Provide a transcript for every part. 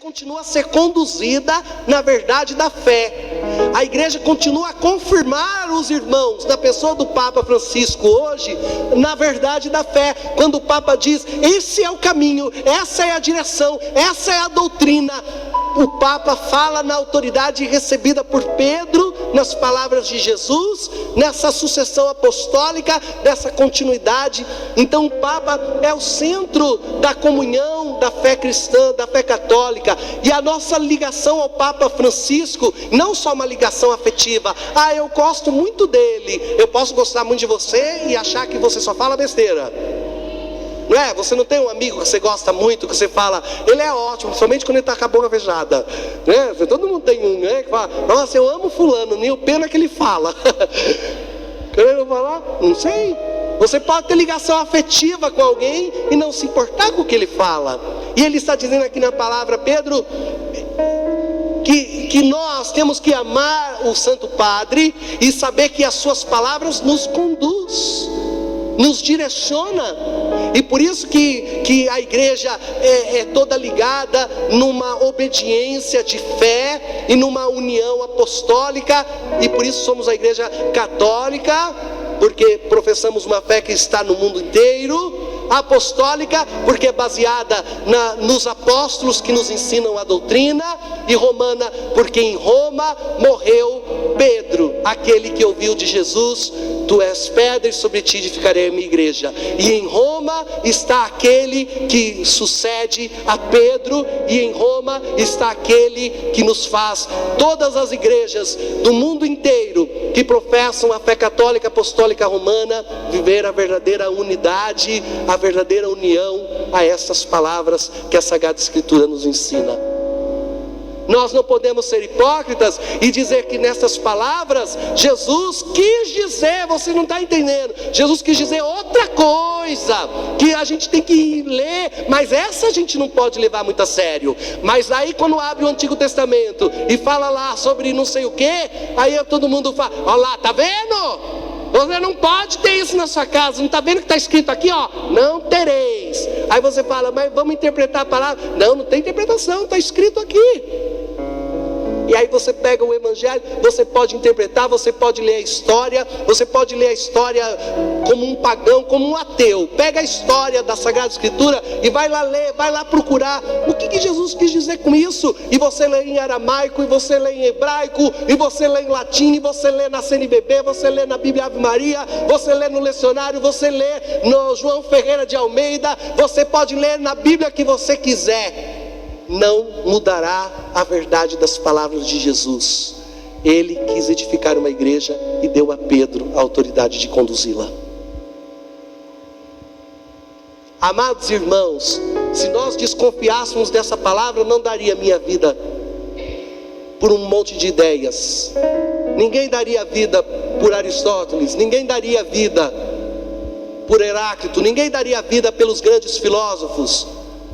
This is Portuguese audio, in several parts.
Continua a ser conduzida na verdade da fé. A igreja continua a confirmar os irmãos, na pessoa do Papa Francisco hoje, na verdade da fé. Quando o Papa diz, esse é o caminho, essa é a direção, essa é a doutrina, o Papa fala na autoridade recebida por Pedro, nas palavras de Jesus, nessa sucessão apostólica, nessa continuidade. Então o Papa é o centro da comunhão, da fé cristã, da fé católica. E a nossa ligação ao Papa Francisco, não só uma ligação afetiva, eu gosto muito dele, eu posso gostar muito de você e achar que você só fala besteira. Não é? Você não tem um amigo que você gosta muito, que você fala, ele é ótimo, principalmente quando ele está com a boca fechada, né? Todo mundo tem um, né, que fala, nossa, eu amo fulano, nem o pena que ele fala. Querendo falar? Não sei. Você pode ter ligação afetiva com alguém e não se importar com o que ele fala. E ele está dizendo aqui na palavra, Pedro, que nós temos que amar o Santo Padre e saber que as suas palavras nos conduz, nos direciona. E por isso que a igreja é toda ligada numa obediência de fé e numa união apostólica. E por isso somos a igreja católica, porque professamos uma fé que está no mundo inteiro. Apostólica, porque é baseada nos apóstolos que nos ensinam a doutrina. E romana, porque em Roma morreu Pedro, aquele que ouviu de Jesus, tu és pedra e sobre ti edificarei a minha igreja. E em Roma está aquele que sucede a Pedro, e em Roma está aquele que nos faz, todas as igrejas do mundo inteiro que professam a fé católica apostólica romana, viver a verdadeira unidade, a verdadeira união a essas palavras que a Sagrada Escritura nos ensina. Nós não podemos ser hipócritas e dizer que nessas palavras Jesus quis dizer, você não está entendendo, Jesus quis dizer outra coisa, que a gente tem que ler, mas essa a gente não pode levar muito a sério. Mas aí quando abre o Antigo Testamento e fala lá sobre não sei o que, aí todo mundo fala, olha lá, tá vendo? Você não pode ter isso na sua casa, não está vendo que está escrito aqui, ó, não tereis. Aí você fala, mas vamos interpretar a palavra? Não, não tem interpretação, está escrito aqui. E aí você pega o Evangelho, você pode interpretar, você pode ler a história como um pagão, como um ateu. Pega a história da Sagrada Escritura e vai lá ler, vai lá procurar o que Jesus quis dizer com isso. E você lê em aramaico, e você lê em hebraico, e você lê em latim, e você lê na CNBB, você lê na Bíblia Ave Maria, você lê no Lecionário, você lê no João Ferreira de Almeida, você pode ler na Bíblia que você quiser. Não mudará a verdade das palavras de Jesus. Ele quis edificar uma igreja e deu a Pedro a autoridade de conduzi-la. Amados irmãos, se nós desconfiássemos dessa palavra, não daria minha vida por um monte de ideias. Ninguém daria vida por Aristóteles, ninguém daria vida por Heráclito, ninguém daria vida pelos grandes filósofos.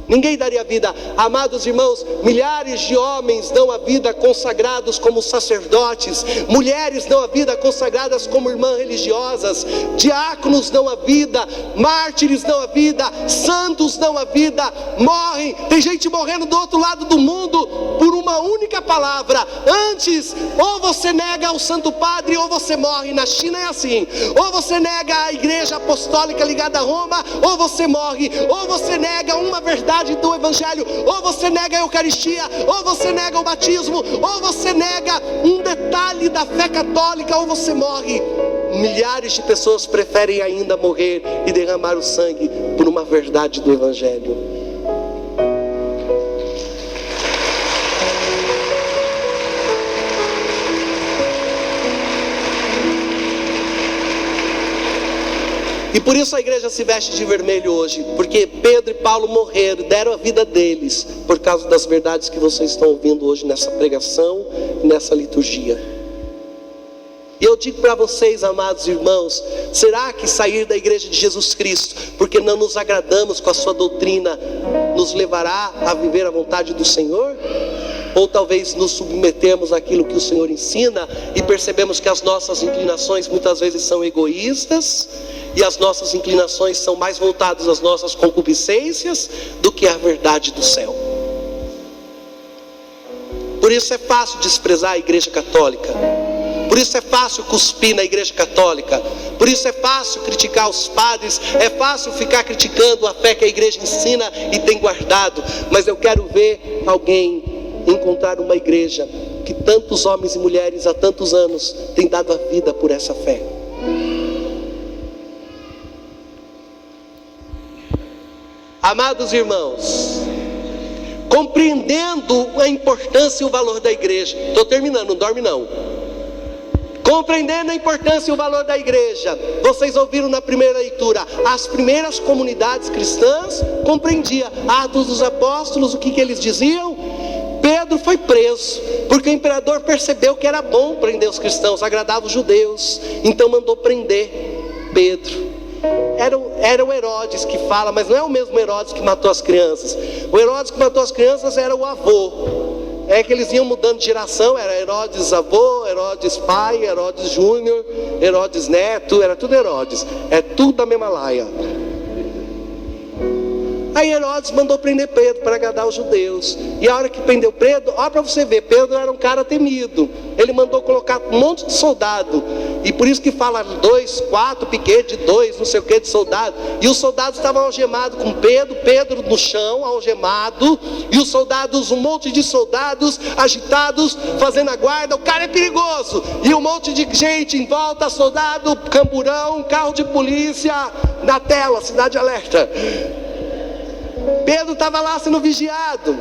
Ninguém daria vida. Amados irmãos, milhares de homens dão a vida consagrados como sacerdotes, mulheres dão a vida consagradas como irmãs religiosas, diáconos dão a vida, mártires dão a vida, santos dão a vida, morrem. Tem gente morrendo do outro lado do mundo por uma única palavra. Antes, ou você nega o Santo Padre ou você morre. Na China é assim, ou você nega a igreja apostólica ligada a Roma, ou você morre. Ou você nega uma verdade do Evangelho, ou você nega a Eucaristia, ou você nega o batismo, ou você nega um detalhe da fé católica, ou você morre. Milhares de pessoas preferem ainda morrer e derramar o sangue por uma verdade do Evangelho. E por isso a igreja se veste de vermelho hoje, porque Pedro e Paulo morreram, deram a vida deles, por causa das verdades que vocês estão ouvindo hoje nessa pregação, nessa liturgia. E eu digo para vocês, amados irmãos, será que sair da igreja de Jesus Cristo, porque não nos agradamos com a sua doutrina, nos levará a viver a vontade do Senhor? Ou talvez nos submetemos àquilo que o Senhor ensina e percebemos que as nossas inclinações muitas vezes são egoístas, e as nossas inclinações são mais voltadas às nossas concupiscências do que à verdade do céu. Por isso é fácil desprezar a igreja católica. Por isso é fácil cuspir na igreja católica. Por isso é fácil criticar os padres. É fácil ficar criticando a fé que a igreja ensina e tem guardado. Mas eu quero ver alguém encontrar uma igreja que tantos homens e mulheres há tantos anos têm dado a vida por essa fé. Amados irmãos, compreendendo a importância e o valor da igreja. Estou terminando, não dorme não. Compreendendo a importância e o valor da igreja. Vocês ouviram na primeira leitura, as primeiras comunidades cristãs compreendiam. Atos dos Apóstolos, o que eles diziam? Pedro foi preso, porque o imperador percebeu que era bom prender os cristãos, agradava os judeus, então mandou prender Pedro. Era o Herodes que fala, mas não é o mesmo Herodes que matou as crianças. O Herodes que matou as crianças era o avô. É que eles iam mudando de geração, era Herodes avô, Herodes pai, Herodes júnior, Herodes neto, era tudo Herodes. É tudo da mesma laia. Aí Herodes mandou prender Pedro para agradar os judeus. E a hora que prendeu Pedro, olha para você ver, Pedro era um cara temido. Ele mandou colocar um monte de soldado. E por isso que fala 2, 4 piquetes de 2, não sei o que de soldado. E os soldados estavam algemados com Pedro, Pedro no chão, algemado. E os soldados, um monte de soldados agitados, fazendo a guarda. O cara é perigoso. E um monte de gente em volta, soldado, camburão, carro de polícia, na tela, cidade alerta. Pedro estava lá sendo vigiado.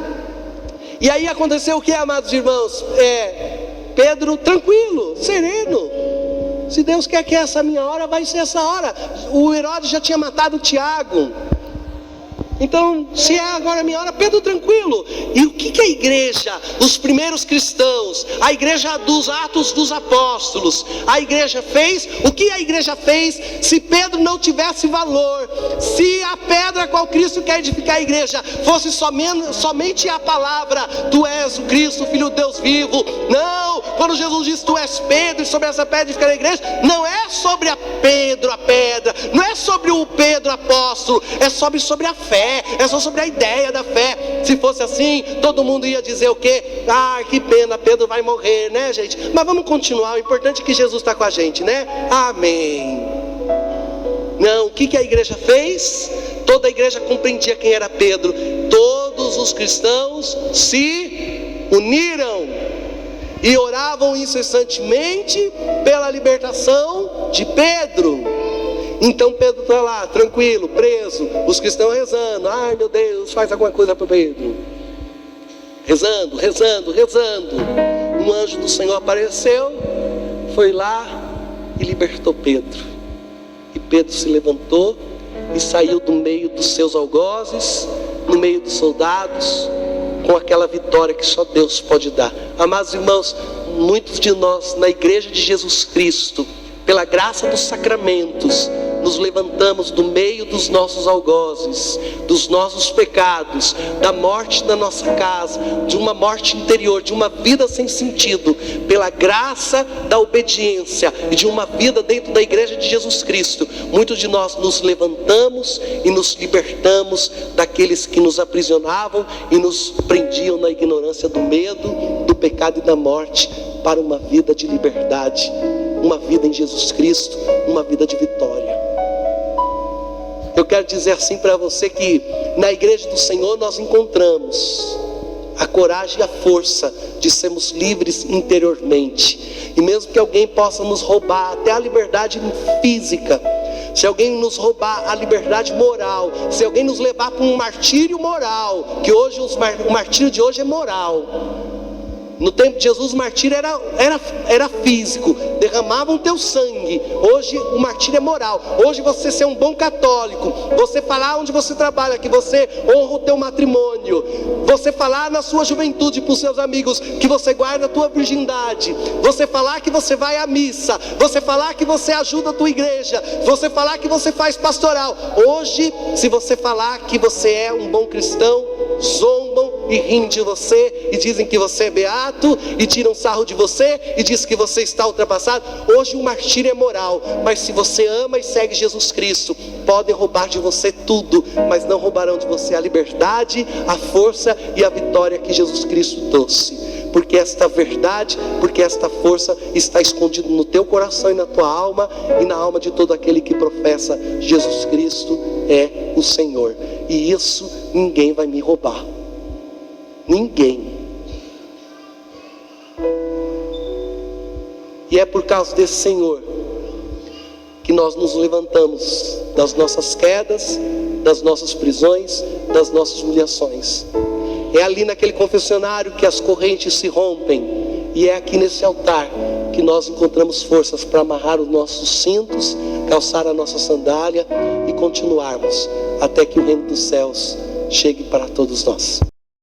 E aí aconteceu o que, amados irmãos? Pedro tranquilo, sereno. Se Deus quer que essa minha hora, vai ser essa hora. O Herodes já tinha matado Tiago. Então, se é agora a minha hora, Pedro tranquilo. E o que a igreja, os primeiros cristãos, a igreja dos Atos dos Apóstolos, a igreja fez? O que a igreja fez se Pedro não tivesse valor? Se a pedra qual Cristo quer edificar a igreja fosse somente a palavra: tu és o Cristo, o Filho de Deus vivo. Não, quando Jesus diz tu és Pedro e sobre essa pedra edificar a igreja, não é sobre a pedra, não é sobre o Pedro apóstolo, é sobre a fé. É só sobre a ideia da fé. Se fosse assim, todo mundo ia dizer o quê? Ah, que pena, Pedro vai morrer, né, gente? Mas vamos continuar, o importante é que Jesus está com a gente, né? Amém. Não, o que a igreja fez? Toda a igreja compreendia quem era Pedro. Todos os cristãos se uniram e oravam incessantemente pela libertação de Pedro. Então Pedro está lá, tranquilo, preso, os cristãos rezando: ai meu Deus, faz alguma coisa para Pedro. Rezando. Um anjo do Senhor apareceu, foi lá e libertou Pedro. E Pedro se levantou e saiu do meio dos seus algozes, no meio dos soldados, com aquela vitória que só Deus pode dar. Amados irmãos, muitos de nós na igreja de Jesus Cristo, pela graça dos sacramentos, nos levantamos do meio dos nossos algozes, dos nossos pecados, da morte da nossa casa, de uma morte interior, de uma vida sem sentido, pela graça da obediência e de uma vida dentro da igreja de Jesus Cristo. Muitos de nós nos levantamos e nos libertamos daqueles que nos aprisionavam e nos prendiam na ignorância do medo, do pecado e da morte, para uma vida de liberdade, uma vida em Jesus Cristo, uma vida de vitória. Eu quero dizer assim para você que na igreja do Senhor nós encontramos a coragem e a força de sermos livres interiormente. E mesmo que alguém possa nos roubar até a liberdade física, se alguém nos roubar a liberdade moral, se alguém nos levar para um martírio moral, que hoje o martírio de hoje é moral. No tempo de Jesus o martírio era físico, derramavam teu sangue. Hoje o martírio é moral. Hoje você ser um bom católico, você falar onde você trabalha que você honra o teu matrimônio, você falar na sua juventude para os seus amigos que você guarda a tua virgindade, você falar que você vai à missa, você falar que você ajuda a tua igreja, você falar que você faz pastoral. Hoje, se você falar que você é um bom cristão, zombam e riem de você e dizem que você é beato e tiram sarro de você e dizem que você está ultrapassado. Hoje o martírio é moral, mas se você ama e segue Jesus Cristo, podem roubar de você tudo, mas não roubarão de você a liberdade, a força e a vitória que Jesus Cristo trouxe. porque esta verdade, porque esta força está escondida no teu coração e na tua alma e na alma de todo aquele que professa Jesus Cristo é o Senhor. E isso ninguém vai me roubar. Ninguém. E é por causa desse Senhor que nós nos levantamos das nossas quedas, das nossas prisões, das nossas humilhações. É ali naquele confessionário que as correntes se rompem, e é aqui nesse altar que nós encontramos forças para amarrar os nossos cintos, calçar a nossa sandália e continuarmos até que o reino dos céus chegue para todos nós.